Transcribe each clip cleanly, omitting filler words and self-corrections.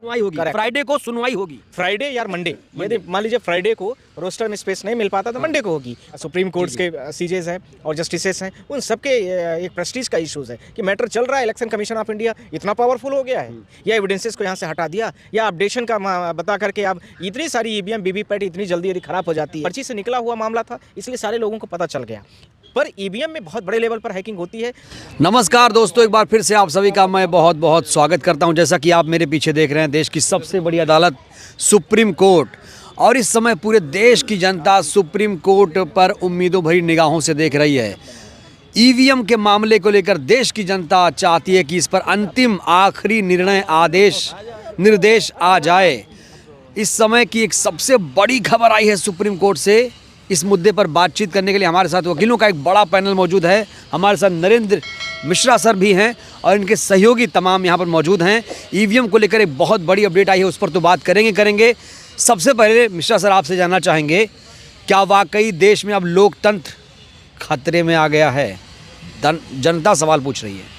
सुनवाई होगी, फ्राइडे को सुनवाई होगी। फ्राइडे या मंडे, यदि मान लीजिए फ्राइडे को रोस्टर में स्पेस नहीं मिल पाता तो मंडे को होगी। सुप्रीम कोर्ट के सीजेस हैं और जस्टिसेस हैं, उन सबके एक प्रेस्टीज का इश्यूज है कि मैटर चल रहा है, इलेक्शन कमीशन ऑफ इंडिया इतना पावरफुल हो गया है या एविडेंसेस को यहाँ से हटा दिया या अपडेशन का बता करके अब इतनी सारी ईवीएम वीवीपैट इतनी जल्दी यदि खराब हो जाती है। पर्ची से निकला हुआ मामला था, इसलिए सारे लोगों को पता चल गया, पर ईवीएम में बहुत बड़े लेवल पर हैकिंग होती है। नमस्कार दोस्तों, एक बार फिर से आप सभी का मैं बहुत बहुत स्वागत करता हूं। जैसा कि आप मेरे पीछे देख रहे हैं, देश की सबसे बड़ी अदालत सुप्रीम कोर्ट, और इस समय पूरे देश की जनता सुप्रीम कोर्ट पर उम्मीदों भरी निगाहों से देख रही है। ईवीएम के मामले को लेकर देश की जनता चाहती है कि इस पर अंतिम आखिरी निर्णय निर्देश आ जाए। इस समय की एक सबसे बड़ी खबर आई है सुप्रीम कोर्ट से। इस मुद्दे पर बातचीत करने के लिए हमारे साथ वकीलों का एक बड़ा पैनल मौजूद है। हमारे साथ नरेंद्र मिश्रा सर भी हैं और इनके सहयोगी तमाम यहाँ पर मौजूद हैं। ईवीएम को लेकर एक बहुत बड़ी अपडेट आई है, उस पर तो बात करेंगे। सबसे पहले मिश्रा सर आपसे जानना चाहेंगे, क्या वाकई देश में अब लोकतंत्र खतरे में आ गया है? जनता सवाल पूछ रही है।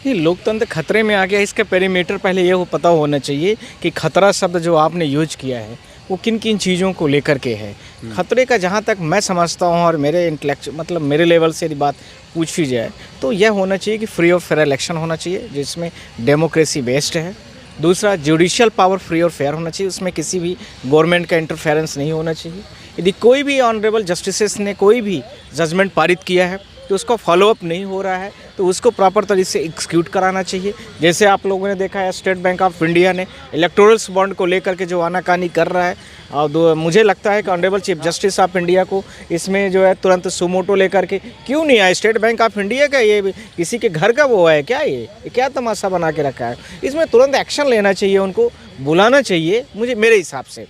ये लोकतंत्र खतरे में आ गया, इसका पेरीमीटर पहले ये पता होना चाहिए कि खतरा शब्द जो आपने यूज किया है वो किन किन चीज़ों को लेकर के है। खतरे का जहाँ तक मैं समझता हूँ और मेरे इंटेलेक्चुअल मतलब मेरे लेवल से यदि बात पूछी जाए तो यह होना चाहिए कि फ्री और फेयर इलेक्शन होना चाहिए जिसमें डेमोक्रेसी बेस्ड है। दूसरा, जुडिशियल पावर फ्री और फेयर होना चाहिए, उसमें किसी भी गवर्नमेंट का इंटरफेरेंस नहीं होना चाहिए। यदि कोई भी ऑनरेबल जस्टिसेस ने कोई भी जजमेंट पारित किया है तो उसका फॉलोअप नहीं हो रहा है तो उसको प्रॉपर तरीके से एग्जीक्यूट कराना चाहिए। जैसे आप लोगों ने देखा है, स्टेट बैंक ऑफ इंडिया ने इलेक्टोरल्स बॉन्ड को लेकर के जो आनाकानी कर रहा है, और मुझे लगता है कि honourable chief justice of India को इसमें जो है तुरंत सुमोटो लेकर के क्यों नहीं आए। स्टेट बैंक ऑफ इंडिया का ये किसी के घर का वो है क्या? ये क्या तमाशा बना के रखा है? इसमें तुरंत एक्शन लेना चाहिए, उनको बुलाना चाहिए मुझे मेरे हिसाब से,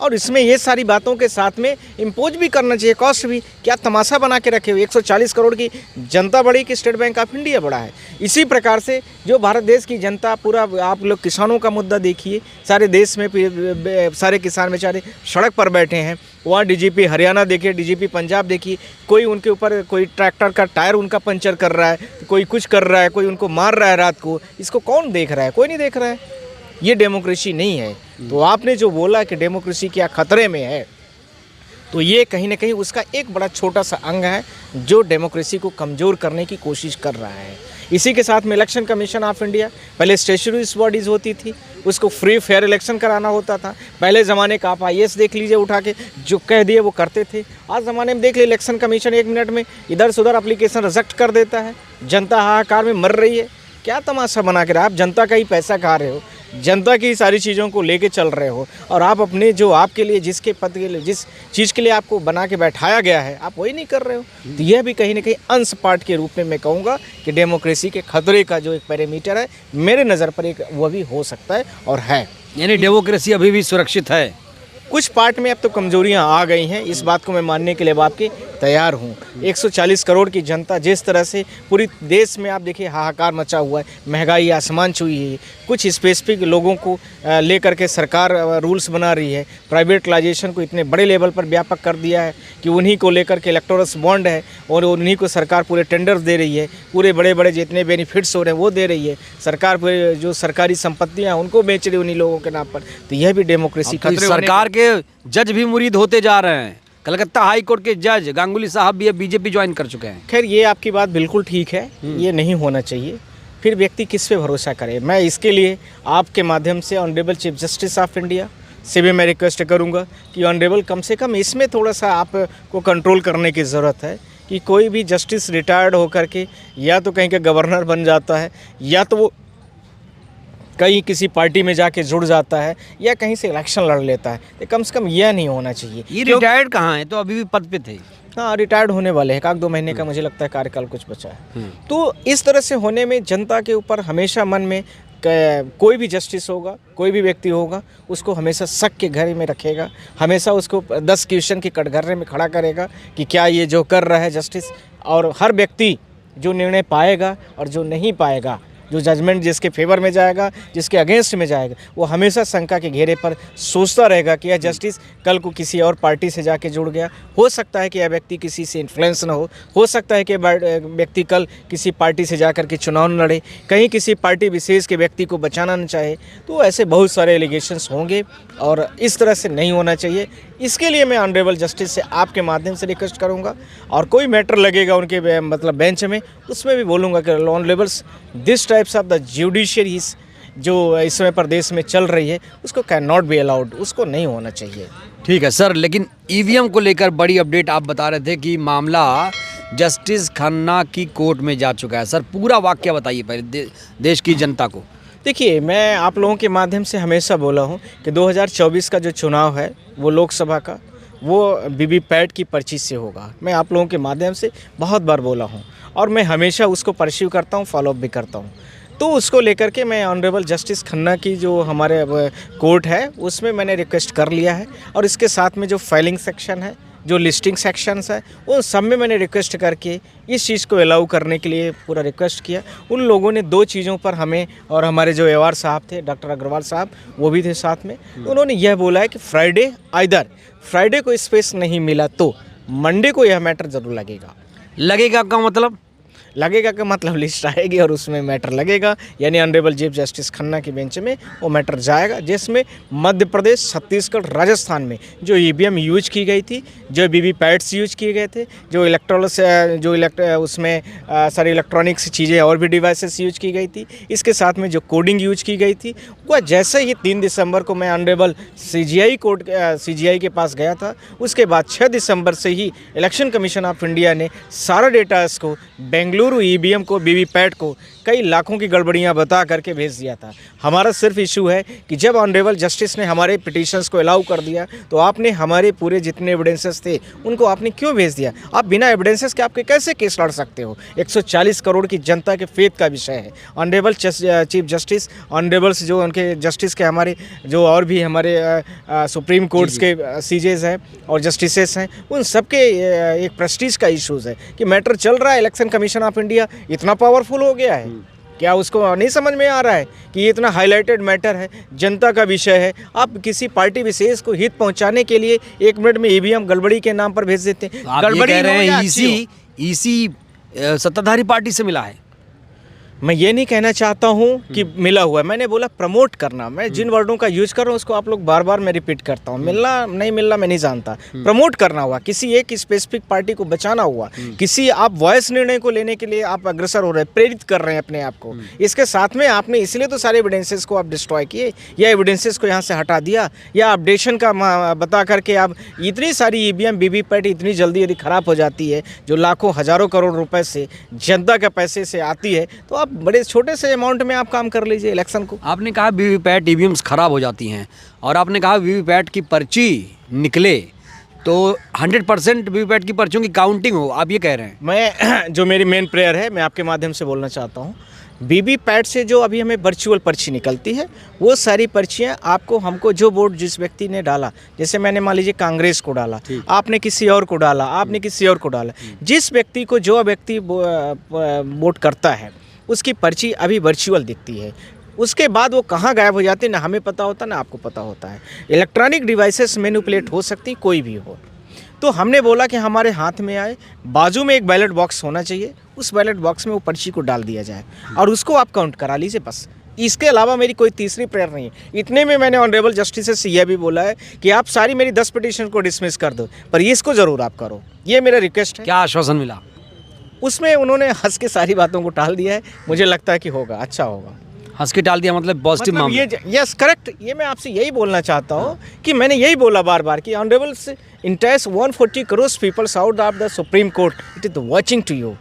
और इसमें ये सारी बातों के साथ में इम्पोज भी करना चाहिए कॉस्ट भी। क्या तमाशा बना के रखे हुए, 140 करोड़ की जनता बड़ी कि स्टेट बैंक ऑफ इंडिया बड़ा है। इसी प्रकार से जो भारत देश की जनता पूरा, आप लोग किसानों का मुद्दा देखिए, सारे देश में सारे किसान बेचारे सड़क पर बैठे हैं। वहाँ डीजीपी हरियाणा देखिए, डीजीपी पंजाब देखिए, कोई उनके ऊपर कोई ट्रैक्टर का टायर उनका पंचर कर रहा है, कोई कुछ कर रहा है, कोई उनको मार रहा है रात को। इसको कौन देख रहा है? कोई नहीं देख रहा है। ये डेमोक्रेसी नहीं है। तो आपने जो बोला कि डेमोक्रेसी क्या खतरे में है, तो ये कहीं ना कहीं उसका एक बड़ा छोटा सा अंग है जो डेमोक्रेसी को कमज़ोर करने की कोशिश कर रहा है। इसी के साथ में इलेक्शन कमीशन ऑफ इंडिया पहले स्टेचुटरी बॉडीज़ होती थी, उसको फ्री फेयर इलेक्शन कराना होता था। पहले ज़माने का आप IAS देख लीजिए, उठा के जो कह दिए वो करते थे। आज ज़माने में देख लीजिए, इलेक्शन कमीशन 1 मिनट में इधर से उधर एप्लीकेशन रिजेक्ट कर देता है। जनता हाहाकार में मर रही है। क्या तमाशा बना कर आप जनता का ही पैसा खा रहे हो, जनता की सारी चीज़ों को लेके चल रहे हो, और आप अपने जो आपके लिए जिसके पद के लिए जिस चीज़ के लिए आपको बना के बैठाया गया है आप वही नहीं कर रहे हो। तो यह भी कहीं ना कहीं अंश पार्ट के रूप में मैं कहूँगा कि डेमोक्रेसी के खतरे का जो एक पैरामीटर है मेरे नज़र पर एक वो भी हो सकता है और है। यानी डेमोक्रेसी अभी भी सुरक्षित है। कुछ पार्ट में अब तो कमजोरियां आ गई हैं, इस बात को मैं मानने के लिए आपके तैयार हूं। 140 करोड़ की जनता जिस तरह से पूरी देश में आप देखिए हाहाकार मचा हुआ है, महंगाई आसमान छुई है, कुछ स्पेसिफिक लोगों को लेकर के सरकार रूल्स बना रही है, प्राइवेटाइजेशन को इतने बड़े लेवल पर व्यापक कर दिया है कि उन्हीं को लेकर के इलेक्टोरल बॉन्ड है और उन्हीं को सरकार पूरे टेंडर्स दे रही है, पूरे बड़े बड़े जितने बेनिफिट्स हो रहे हैं वो दे रही है सरकार। पूरे जो सरकारी संपत्तियाँ हैं उनको बेच रही है उन्हीं लोगों के नाम पर। तो यह भी डेमोक्रेसी खतरे सरकार के जज भी मुरीद होते जा रहे हैं। कलकत्ता हाई कोर्ट के जज गांगुली साहब भी अब बीजेपी ज्वाइन कर चुके हैं। खैर ये आपकी बात बिल्कुल ठीक है, ये नहीं होना चाहिए। फिर व्यक्ति किस पे भरोसा करे? मैं इसके लिए आपके माध्यम से honourable chief justice of India से भी मैं रिक्वेस्ट करूंगा कि ऑनरेबल कम से कम इसमें थोड़ा सा आपको कंट्रोल करने की ज़रूरत है कि कोई भी जस्टिस रिटायर्ड होकर के या तो कहीं का गवर्नर बन जाता है या तो वो कहीं किसी पार्टी में जाके जुड़ जाता है या कहीं से इलेक्शन लड़ लेता है। तो कम से कम यह नहीं होना चाहिए। ये रिटायर्ड कहाँ है? तो अभी भी पद पे थे। हाँ, रिटायर्ड होने वाले हैं, 1-2 महीने का मुझे लगता है कार्यकाल कुछ बचा है। तो इस तरह से होने में जनता के ऊपर हमेशा मन में कोई भी जस्टिस होगा, कोई भी व्यक्ति होगा, उसको हमेशा शक के घर में रखेगा, हमेशा उसको 10 क्वेश्चन के कटघरे में खड़ा करेगा कि क्या ये जो कर रहा है जस्टिस, और हर व्यक्ति जो निर्णय पाएगा और जो नहीं पाएगा जो जजमेंट जिसके फेवर में जाएगा, जिसके अगेंस्ट में जाएगा, वो हमेशा शंका के घेरे पर सोचता रहेगा कि यह जस्टिस कल को किसी और पार्टी से जाके जुड़ गया, हो सकता है कि यह व्यक्ति किसी से इन्फ्लुएंस ना हो सकता है कि व्यक्ति कल किसी पार्टी से जाकर के चुनाव न लड़े, कहीं किसी पार्टी विशेष के व्यक्ति को बचाना न चाहे। तो ऐसे बहुत सारे एलिगेशंस होंगे और इस तरह से नहीं होना चाहिए। इसके लिए मैं ऑनरेबल जस्टिस से आपके माध्यम से रिक्वेस्ट करूंगा, और कोई मैटर लगेगा उनके मतलब बेंच में, उसमें भी बोलूँगा कि honourables this types of the judiciary जो इस समय प्रदेश में चल रही है उसको कैन नॉट बी अलाउड, उसको नहीं होना चाहिए। ठीक है सर, लेकिन ईवीएम को लेकर बड़ी अपडेट आप बता रहे थे कि मामला जस्टिस खन्ना की कोर्ट में जा चुका है। सर पूरा वाक्य बताइए पहले देश की जनता को। देखिए, मैं आप लोगों के माध्यम से हमेशा बोला हूं कि 2024 का जो चुनाव है वो लोकसभा का, वो वीवीपैट की पर्ची से होगा। मैं आप लोगों के माध्यम से बहुत बार बोला हूं और मैं हमेशा उसको परस्यू करता हूं, फॉलोअप भी करता हूं। तो उसको लेकर के मैं ऑनरेबल जस्टिस खन्ना की जो हमारे कोर्ट है उसमें मैंने रिक्वेस्ट कर लिया है, और इसके साथ में जो फाइलिंग सेक्शन है, जो लिस्टिंग सेक्शंस है, उन सब में मैंने रिक्वेस्ट करके इस चीज़ को अलाउ करने के लिए पूरा रिक्वेस्ट किया। उन लोगों ने दो चीज़ों पर हमें, और हमारे जो एवार साहब थे, डॉक्टर अग्रवाल साहब, वो भी थे साथ में, उन्होंने यह बोला है कि फ्राइडे को स्पेस नहीं मिला तो मंडे को यह मैटर ज़रूर लगेगा। लगेगा का मतलब? लगेगा का मतलब लिस्ट आएगी और उसमें मैटर लगेगा, यानी ऑनरेबल चीफ जस्टिस खन्ना की बेंच में वो मैटर जाएगा, जिसमें मध्य प्रदेश, छत्तीसगढ़, राजस्थान में जो ईवीएम यूज की गई थी, जो वीवीपैट्स यूज किए गए थे, जो सारी इलेक्ट्रॉनिक्स चीज़ें और भी डिवाइसेस यूज की गई थी, इसके साथ में जो कोडिंग यूज की गई थी, वह जैसे ही 3 दिसंबर को मैं ऑनरेबल सीजीआई के पास गया था, उसके बाद 6 दिसंबर से ही इलेक्शन कमीशन ऑफ इंडिया ने सारा डेटा इसको बेंगलुरु ईवीएम को, वीवीपैट को कई लाखों की गड़बड़ियां बता करके भेज दिया था। हमारा सिर्फ इशू है कि जब ऑनरेबल जस्टिस ने हमारे पिटीशंस को अलाउ कर दिया तो आपने हमारे पूरे जितने एविडेंसेस थे उनको आपने क्यों भेज दिया? आप बिना एविडेंसेस के आपके कैसे केस लड़ सकते हो? 140 करोड़ की जनता के फेथ का विषय है। ऑनरेबल चीफ जस्टिस, ऑनरेबल्स जो उनके जस्टिस के हमारे जो और भी हमारे सुप्रीम कोर्ट्स के सीजेस हैं और जस्टिसेस हैं, उन सबके एक प्रेस्टीज का इशूज़ है कि मैटर चल रहा है। इलेक्शन कमीशन ऑफ इंडिया इतना पावरफुल हो गया है, क्या उसको नहीं समझ में आ रहा है कि ये इतना हाईलाइटेड मैटर है, जनता का विषय है? आप किसी पार्टी विशेष को हित पहुंचाने के लिए 1 मिनट में ईवीएम गड़बड़ी के नाम पर भेज देते हैं। गड़बड़ी कह रहे हैं इसी सत्ताधारी पार्टी से मिला है। मैं ये नहीं कहना चाहता हूँ कि मिला हुआ है, मैंने बोला प्रमोट करना। मैं जिन वर्डों का यूज कर रहा हूँ उसको आप लोग बार बार मैं रिपीट करता हूँ। मिलना नहीं मिलना मैं नहीं जानता, प्रमोट करना हुआ, किसी एक स्पेसिफिक पार्टी को बचाना हुआ, किसी आप वॉइस निर्णय को लेने के लिए आप अग्रसर हो रहे हैं, प्रेरित कर रहे हैं अपने आप को। इसके साथ में आपने इसलिए तो सारे एविडेंसेस को आप डिस्ट्रॉय किए, या एविडेंसेस को यहाँ से हटा दिया, या अपडेशन का बता करके आप इतनी सारी ईवीएम वीवीपैट इतनी जल्दी यदि ख़राब हो जाती है, जो लाखों हज़ारों करोड़ रुपए से जनता के पैसे से आती है, तो बड़े छोटे से अमाउंट में आप काम कर लीजिए इलेक्शन को। आपने कहा वीवीपैट ईवीएम्स खराब हो जाती हैं, और आपने कहा वीवीपैट की पर्ची निकले तो 100% वीवीपैट की पर्चियों की काउंटिंग हो, आप ये कह रहे हैं? मैं जो मेरी मेन प्रेयर है, मैं आपके माध्यम से बोलना चाहता हूँ, वीवीपैट से जो अभी हमें वर्चुअल पर्ची निकलती है, वो सारी पर्चियाँ आपको, हमको जो वोट जिस व्यक्ति ने डाला, जैसे मैंने मान लीजिए कांग्रेस को डाला, आपने किसी और को डाला, आपने किसी और को डाला, जिस व्यक्ति को जो व्यक्ति वोट करता है उसकी पर्ची अभी वर्चुअल दिखती है। उसके बाद वो कहाँ गायब हो जाती है ना हमें पता होता ना आपको पता होता है। इलेक्ट्रॉनिक डिवाइसेस मैनिपुलेट हो सकती, कोई भी हो। तो हमने बोला कि हमारे हाथ में आए, बाजू में एक बैलेट बॉक्स होना चाहिए, उस बैलेट बॉक्स में वो पर्ची को डाल दिया जाए और उसको आप काउंट करा लीजिए, बस। इसके अलावा मेरी कोई तीसरी प्रेयर नहीं है। इतने में मैंने ऑनरेबल जस्टिस से यह भी बोला है कि आप सारी मेरी 10 पिटीशन को डिसमिस कर दो, पर इसको ज़रूर आप करो, ये मेरा रिक्वेस्ट है। क्या आश्वासन मिला? उसमें उन्होंने हंस के सारी बातों को टाल दिया है। मुझे लगता है कि होगा, अच्छा होगा। हंस के टाल दिया मतलब पॉजिटिव मामला? Yes correct. ये मैं आपसे यही बोलना चाहता हूँ कि मैंने यही बोला बार बार कि honourable entire 140 crore peoples out of the Supreme Court, it is watching to you.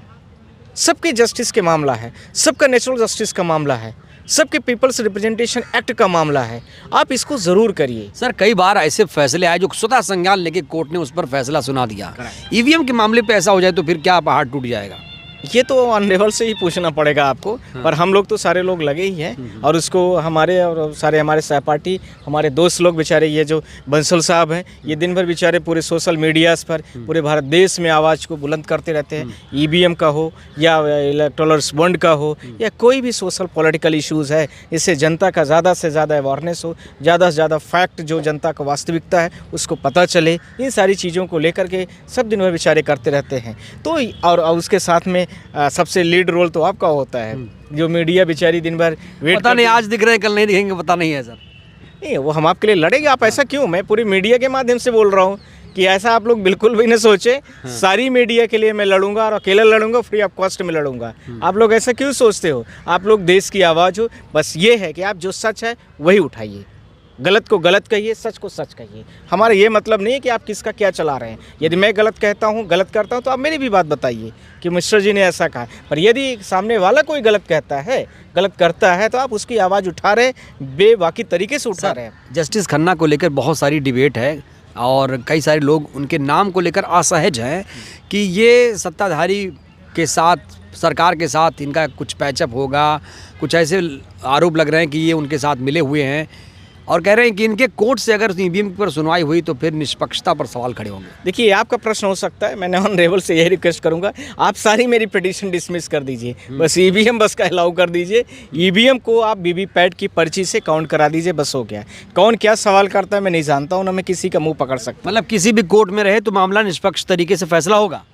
सबके जस्टिस के मामला है, सबका नेचुरल जस्टिस का मामला है, सबके पीपल्स रिप्रेजेंटेशन एक्ट का मामला है, आप इसको ज़रूर करिए। सर कई बार ऐसे फैसले आए जो स्वतः संज्ञान लेके कोर्ट ने उस पर फैसला सुना दिया। ईवीएम के मामले पे ऐसा हो जाए तो फिर क्या हाथ टूट जाएगा? ये तो ऑनरेबल से ही पूछना पड़ेगा आपको। पर हम लोग तो सारे लोग लगे ही हैं और उसको हमारे और सारे हमारे सहपाठी हमारे दोस्त लोग बेचारे, ये जो बंसल साहब हैं, ये दिन भर बेचारे पूरे सोशल मीडियाज पर पूरे भारत देश में आवाज़ को बुलंद करते रहते हैं। ईवीएम का हो या इलेक्टोरल बॉन्ड का हो या कोई भी सोशल पॉलिटिकल इश्यूज़ है, इससे जनता का ज़्यादा से ज़्यादा अवेयरनेस हो, ज़्यादा से ज़्यादा फैक्ट जो जनता का वास्तविकता है उसको पता चले, इन सारी चीज़ों को लेकर के सब दिन भर बेचारे करते रहते हैं। तो और उसके साथ में सबसे लीड रोल तो आपका होता है, जो मीडिया बेचारी दिन भर वेट पता नहीं आज दिख रहे हैं कल नहीं दिखेंगे, पता नहीं है सर। नहीं, वो हम आपके लिए लड़ेंगे। आप ऐसा क्यों, मैं पूरी मीडिया के माध्यम से बोल रहा हूँ कि ऐसा आप लोग बिल्कुल भी न सोचे। सारी मीडिया के लिए मैं लड़ूंगा और अकेला लड़ूंगा, फ्री ऑफ कॉस्ट में लड़ूंगा। आप लोग ऐसा क्यों सोचते हो? आप लोग देश की आवाज़ हो। बस ये है कि आप जो सच है वही उठाइए, गलत को गलत कहिए, सच को सच कहिए। हमारा ये मतलब नहीं है कि आप किसका क्या चला रहे हैं। यदि मैं गलत कहता हूँ, गलत करता हूँ, तो आप मेरी भी बात बताइए कि मिश्रा जी ने ऐसा कहा। पर यदि सामने वाला कोई गलत कहता है, गलत करता है, तो आप उसकी आवाज़ उठा रहे, बेबाकी तरीके से उठा रहे हैं। जस्टिस खन्ना को लेकर बहुत सारी डिबेट है और कई सारे लोग उनके नाम को लेकर असहज हैं कि ये सत्ताधारी के साथ, सरकार के साथ इनका कुछ पैचअप होगा। कुछ ऐसे आरोप लग रहे हैं कि ये उनके साथ मिले हुए हैं और कह रहे हैं कि इनके कोर्ट से अगर ईवीएम पर सुनवाई हुई तो फिर निष्पक्षता पर सवाल खड़े होंगे। देखिए, आपका प्रश्न हो सकता है, मैंने ऑनरेबल से यही रिक्वेस्ट करूंगा, आप सारी मेरी पिटीशन डिसमिस कर दीजिए। बस ईवीएम बस का अलाउ कर दीजिए। ईवीएम को आप वीवीपैट की पर्ची से काउंट करा दीजिए, बस हो गया। कौन क्या सवाल करता है मैं नहीं जानता हूँ, ना मैं किसी का मुंह पकड़ सकता। मतलब किसी भी कोर्ट में रहे तो मामला निष्पक्ष तरीके से फैसला होगा।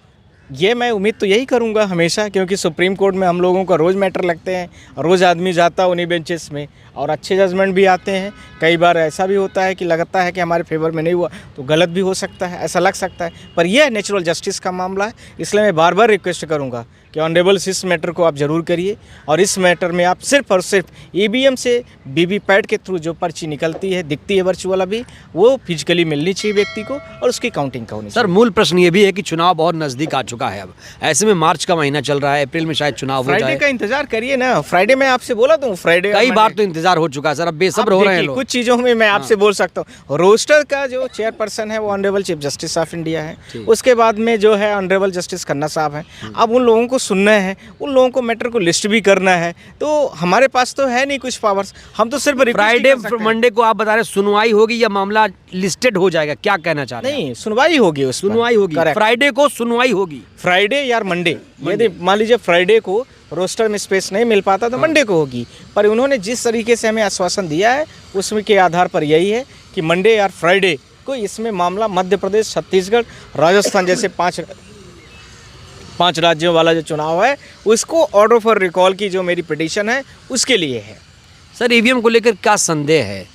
ये मैं उम्मीद तो यही करूंगा हमेशा, क्योंकि सुप्रीम कोर्ट में हम लोगों का रोज़ मैटर लगते हैं, रोज़ आदमी जाता है उन्हीं बेंचेस में और अच्छे जजमेंट भी आते हैं। कई बार ऐसा भी होता है कि लगता है कि हमारे फेवर में नहीं हुआ तो गलत भी हो सकता है, ऐसा लग सकता है। पर यह नेचुरल जस्टिस का मामला है, इसलिए मैं बार बार रिक्वेस्ट करूंगा कि ऑनरेबल इस मैटर को आप ज़रूर करिए और इस मैटर में आप सिर्फ और सिर्फ ईवीएम से वीवीपैट के थ्रू जो पर्ची निकलती है, दिखती है वर्चुअल, अभी वो फिजिकली मिलनी चाहिए व्यक्ति को और उसकी काउंटिंग का होनी चाहिए। सर, मूल प्रश्न ये भी है कि चुनाव बहुत नज़दीक आ चुका है। अब ऐसे में मार्च का महीना चल रहा है, अप्रैल में शायद चुनाव हो जाए। फ्राइडे का इंतजार करिए ना। फ्राइडे में आपसे बोला तो फ्राइडे कई बार तो इंतजार हो चुका है सर, अब बेसब्र हो रहे हैं लोग। कुछ चीज़ों में मैं आपसे बोल सकता हूँ। रोस्टर का जो चेयरपर्सन है वो honourable chief justice of India है। उसके बाद में जो है ऑनरेबल जस्टिस खन्ना साहब हैं। अब उन लोगों को सुनना है, उन लोगों को मैटर को लिस्ट भी करना है, तो हमारे पास तो है नहीं कुछ पावर्स। हम तो सिर्फ फ्राइडे मंडे को आप बता रहे सुनवाई होगी या मामला लिस्टेड हो जाएगा, क्या कहना चाह रहे हैं? नहीं, सुनवाई होगी, उस सुनवाई होगी, फ्राइडे को सुनवाई होगी। फ्राइडे या मंडे, यदि मान लीजिए फ्राइडे को रोस्टर में स्पेस नहीं मिल पाता तो मंडे को होगी। पर उन्होंने जिस तरीके से हमें आश्वासन दिया है उसमें के आधार पर यही है कि मंडे या फ्राइडे को इसमें मामला मध्य प्रदेश, छत्तीसगढ़, राजस्थान जैसे पांच राज्यों वाला जो चुनाव है उसको ऑर्डर फॉर रिकॉल की जो मेरी पिटीशन है उसके लिए है। सर, ईवीएम को लेकर क्या संदेह है?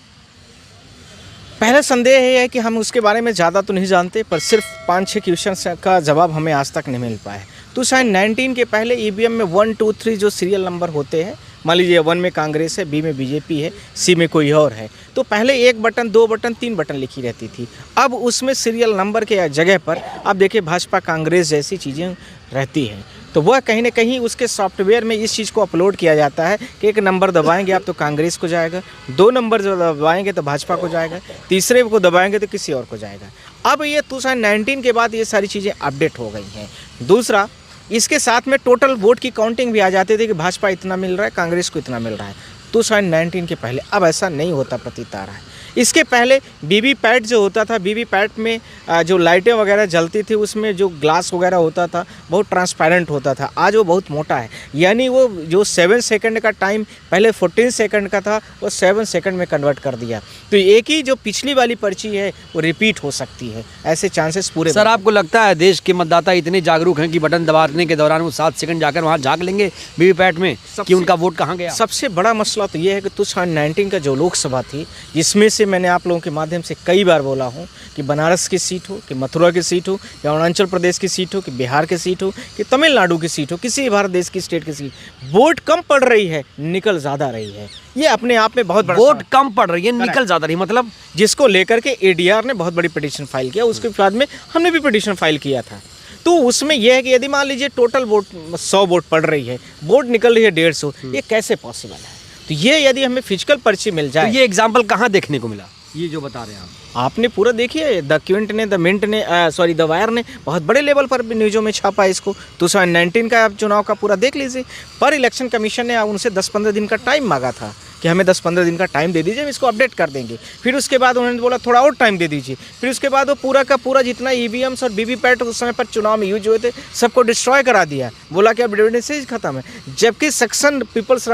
पहला संदेह ये है कि हम उसके बारे में ज़्यादा तो नहीं जानते, पर सिर्फ 5-6 क्वेश्चन का जवाब हमें आज तक नहीं मिल पाया। 2019 के पहले ईवीएम में 1, 2, 3 जो सीरियल नंबर होते हैं, मान लीजिए 1 में कांग्रेस है, बी में बीजेपी है, सी में कोई और है, तो पहले 1 बटन, 2 बटन, 3 बटन लिखी रहती थी। अब उसमें सीरियल नंबर के जगह पर आप देखिए भाजपा, कांग्रेस जैसी चीज़ें रहती हैं। तो वह कहीं ना कहीं उसके सॉफ्टवेयर में इस चीज़ को अपलोड किया जाता है कि 1 नंबर दबाएंगे आप तो कांग्रेस को जाएगा, 2 नंबर जो दबाएंगे तो भाजपा को जाएगा, तीसरे को दबाएंगे तो किसी और को जाएगा। अब ये 2019 के बाद ये सारी चीज़ें अपडेट हो गई हैं। दूसरा, इसके साथ में टोटल वोट की काउंटिंग भी आ जाती थी कि भाजपा इतना मिल रहा है, कांग्रेस को इतना मिल रहा है। 2019 के पहले अब ऐसा नहीं होता प्रतीत आ रहा है। इसके पहले वीवीपैट जो होता था, वीवीपैट में जो लाइटें वगैरह जलती थी उसमें जो ग्लास वगैरह होता था बहुत ट्रांसपेरेंट होता था। आज वो बहुत मोटा है, यानी वो जो 7 सेकंड का टाइम पहले 14 सेकंड का था वो 7 सेकंड में कन्वर्ट कर दिया। तो एक ही जो पिछली वाली पर्ची है वो रिपीट हो सकती है, ऐसे चांसेस पूरे। सर, आपको लगता है देश के मतदाता इतने जागरूक हैं कि बटन दबाने के दौरान वो 7 सेकंड जाकर वहाँ झाँक लेंगे वीवीपैट में कि उनका वोट कहाँ गया? सबसे बड़ा मसला तो ये है कि 2019 का जो लोकसभा थी, जिसमें से मैंने आप लोगों के माध्यम से कई बार बोला हूँ कि बनारस की सीट हो, कि मथुरा की सीट हो, या अरुणाचल प्रदेश की सीट हो, कि बिहार की सीट हो, कि तमिलनाडु की सीट हो, किसी भारत देश की स्टेट की सीट, वोट कम पड़ रही है, निकल ज़्यादा रही है। ये अपने आप में बहुत बड़ा वोट कम पड़ रही है, निकल ज़्यादा रही, मतलब जिसको लेकर के एडीआर ने बहुत बड़ी पिटीशन फाइल किया, उसके बाद में हमने भी पिटीशन फाइल किया था। तो उसमें यह है कि यदि मान लीजिए टोटल वोट 100 वोट पड़ रही है, वोट निकल रही है 150, ये कैसे पॉसिबल है? तो ये यदि हमें फिजिकल पर्ची मिल जाए, तो ये एग्जाम्पल कहाँ देखने को मिला? ये जो बता रहे हैं आप। आपने पूरा देखिए, द क्विंट ने, द मिंट ने, सॉरी द वायर ने बहुत बड़े लेवल पर भी न्यूज़ों में छापा है इसको। 2019 का आप चुनाव का पूरा देख लीजिए। पर इलेक्शन कमीशन ने उनसे 10-15 दिन का टाइम मांगा था कि हमें 10-15 दिन का टाइम दे दीजिए, हम इसको अपडेट कर देंगे। फिर उसके बाद उन्होंने बोला थोड़ा और टाइम दे दीजिए। फिर उसके बाद वो पूरा का पूरा जितना ईवीएम्स और वीवीपैट उस समय पर चुनाव में यूज हुए थे सबको डिस्ट्रॉय करा दिया। बोला कि अब एविडेंसेज खत्म है। जबकि सेक्शन पीपल्स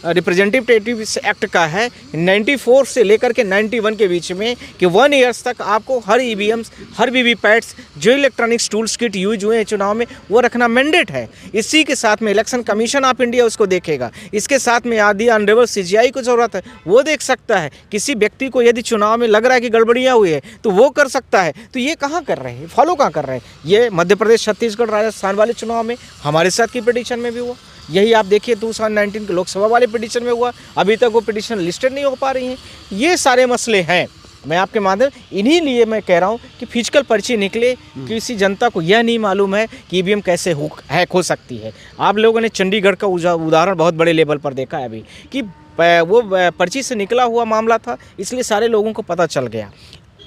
रिप्रेजेंटेटिव एक्ट का है 94 से लेकर के 91 के बीच में कि 1 ईयर्स तक आपको हर ईवीएम्स, हर वीवीपैट्स जो इलेक्ट्रॉनिक्स टूल्स किट यूज हुए हैं चुनाव में वो रखना मैंडेट है। इसी के साथ में इलेक्शन कमीशन ऑफ इंडिया उसको देखेगा। इसके साथ में आदि ऑनरेबल सीजीआई को ज़रूरत है, वो देख सकता है। किसी व्यक्ति को यदि चुनाव में लग रहा है कि गड़बड़ियाँ हुई है तो वो कर सकता है। तो ये कहाँ कर रहे हैं, फॉलो कहाँ कर रहे हैं? ये मध्य प्रदेश, छत्तीसगढ़, राजस्थान वाले चुनाव में हमारे साथ की पिटीशन में भी हुआ। यही आप देखिए 2019 के लोकसभा वाले पिटीशन में हुआ। अभी तक वो पिटीशन लिस्टेड नहीं हो पा रही हैं। ये सारे मसले हैं। मैं आपके माध्यम इन्हीं लिए मैं कह रहा हूँ कि फिजिकल पर्ची निकले। किसी जनता को यह नहीं मालूम है कि ईवीएम कैसे हैक हो सकती है। आप लोगों ने चंडीगढ़ का उदाहरण बहुत बड़े लेवल पर देखा है अभी कि वो पर्ची से निकला हुआ मामला था, इसलिए सारे लोगों को पता चल गया।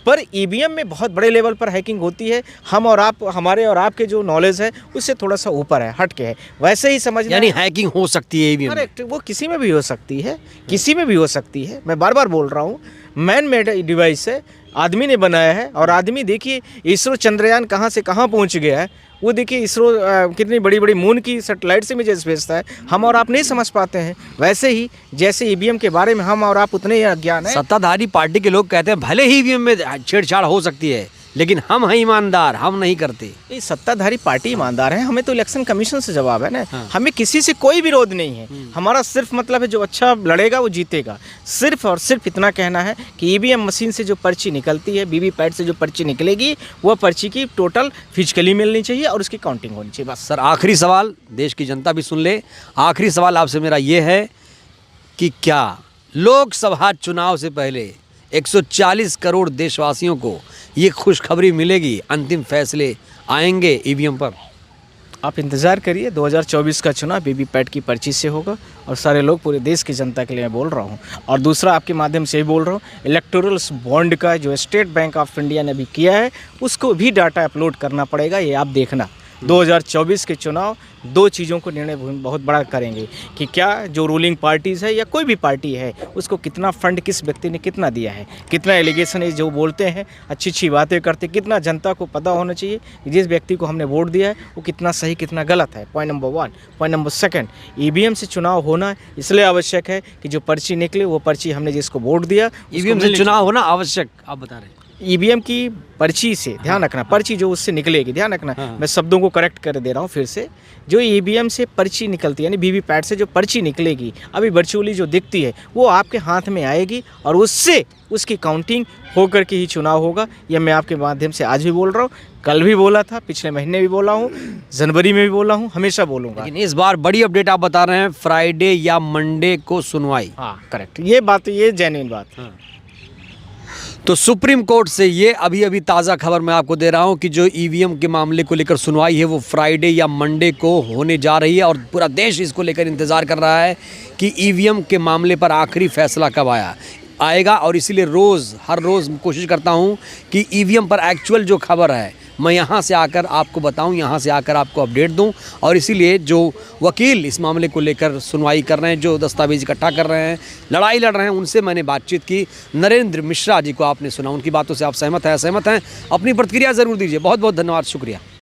पर ईवीएम में बहुत बड़े लेवल पर हैकिंग होती है। हम और आप, हमारे और आपके जो नॉलेज है उससे थोड़ा सा ऊपर है, हट के है। वैसे ही समझना, यानी हैकिंग हो सकती है ईवीएम में। करेक्ट, वो किसी में भी हो सकती है, किसी में भी हो सकती है। मैं बार बार बोल रहा हूँ, मैन मेड डिवाइस है, आदमी ने बनाया है। और आदमी देखिए इसरो चंद्रयान कहाँ से कहाँ पहुँच गया है। वो देखिए इसरो कितनी बड़ी बड़ी मून की सैटेलाइट से इमेजेस भेजता है, हम और आप नहीं समझ पाते हैं। वैसे ही जैसे ईवीएम के बारे में हम और आप उतने ही अज्ञान है। सत्ताधारी पार्टी के लोग कहते हैं भले ही ईवीएम में छेड़छाड़ हो सकती है लेकिन हम हैं ईमानदार, हम नहीं करते। ये सत्ताधारी पार्टी ईमानदार है, हमें तो इलेक्शन कमीशन से जवाब है ना। हमें किसी से कोई विरोध नहीं है। हमारा सिर्फ मतलब है जो अच्छा लड़ेगा वो जीतेगा। सिर्फ और सिर्फ इतना कहना है कि ईवीएम मशीन से जो पर्ची निकलती है, वीवीपैट से जो पर्ची निकलेगी, वो पर्ची की टोटल फिजिकली मिलनी चाहिए और उसकी काउंटिंग होनी चाहिए, बस। सर आखिरी सवाल, देश की जनता भी सुन ले। आखिरी सवाल आपसे मेरा ये है कि क्या लोकसभा चुनाव से पहले 140 करोड़ देशवासियों को ये खुशखबरी मिलेगी, अंतिम फैसले आएंगे ईवीएम पर? आप इंतज़ार करिए, 2024 का चुनाव वीवीपैट की पर्ची से होगा। और सारे लोग, पूरे देश की जनता के लिए मैं बोल रहा हूँ। और दूसरा आपके माध्यम से ही बोल रहा हूँ, इलेक्टोरल बॉन्ड का जो स्टेट बैंक ऑफ इंडिया ने भी किया है उसको भी डाटा अपलोड करना पड़ेगा। ये आप देखना 2024 के चुनाव दो चीज़ों को निर्णय बहुत बड़ा करेंगे कि क्या जो रूलिंग पार्टीज़ है या कोई भी पार्टी है उसको कितना फंड किस व्यक्ति ने कितना दिया है, कितना एलिगेशन है जो बोलते हैं, अच्छी अच्छी बातें करते, कितना जनता को पता होना चाहिए कि जिस व्यक्ति को हमने वोट दिया है वो कितना सही कितना गलत है। Point number 1। Point number 2, EVM से चुनाव होना इसलिए आवश्यक है कि जो पर्ची निकले वो पर्ची हमने जिसको वोट दिया, ईवीएम से चुनाव होना आवश्यक, आप बता रहे हैं। ईवीएम की पर्ची से ध्यान रखना, पर्ची जो उससे निकलेगी, ध्यान रखना, मैं शब्दों को करेक्ट कर दे रहा हूँ फिर से। जो ईवीएम से पर्ची निकलती है यानी वीवीपैट से जो पर्ची निकलेगी अभी वर्चुअली जो दिखती है वो आपके हाथ में आएगी और उससे उसकी काउंटिंग होकर के ही चुनाव होगा। यह मैं आपके माध्यम से आज भी बोल रहा हूँ, कल भी बोला था, पिछले महीने भी बोला हूँ, जनवरी में भी बोला हूँ, हमेशा बोलूँगा। लेकिन इस बार बड़ी अपडेट आप बता रहे हैं, फ्राइडे या मंडे को सुनवाई। हाँ करेक्ट, ये बात, ये जेन्युइन बात है। तो सुप्रीम कोर्ट से ये अभी ताज़ा खबर मैं आपको दे रहा हूँ कि जो ईवीएम के मामले को लेकर सुनवाई है वो फ्राइडे या मंडे को होने जा रही है। और पूरा देश इसको लेकर इंतज़ार कर रहा है कि ईवीएम के मामले पर आखिरी फैसला कब आएगा। और इसीलिए हर रोज़ कोशिश करता हूँ कि ईवीएम पर एक्चुअल जो खबर है मैं यहाँ से आकर आपको बताऊँ, यहाँ से आकर आपको अपडेट दूँ। और इसीलिए जो वकील इस मामले को लेकर सुनवाई कर रहे हैं, जो दस्तावेज इकट्ठा कर रहे हैं, लड़ाई लड़ रहे हैं, उनसे मैंने बातचीत की। नरेंद्र मिश्रा जी को आपने सुना, उनकी बातों से आप सहमत हैं? अपनी प्रतिक्रिया ज़रूर दीजिए। बहुत बहुत धन्यवाद, शुक्रिया।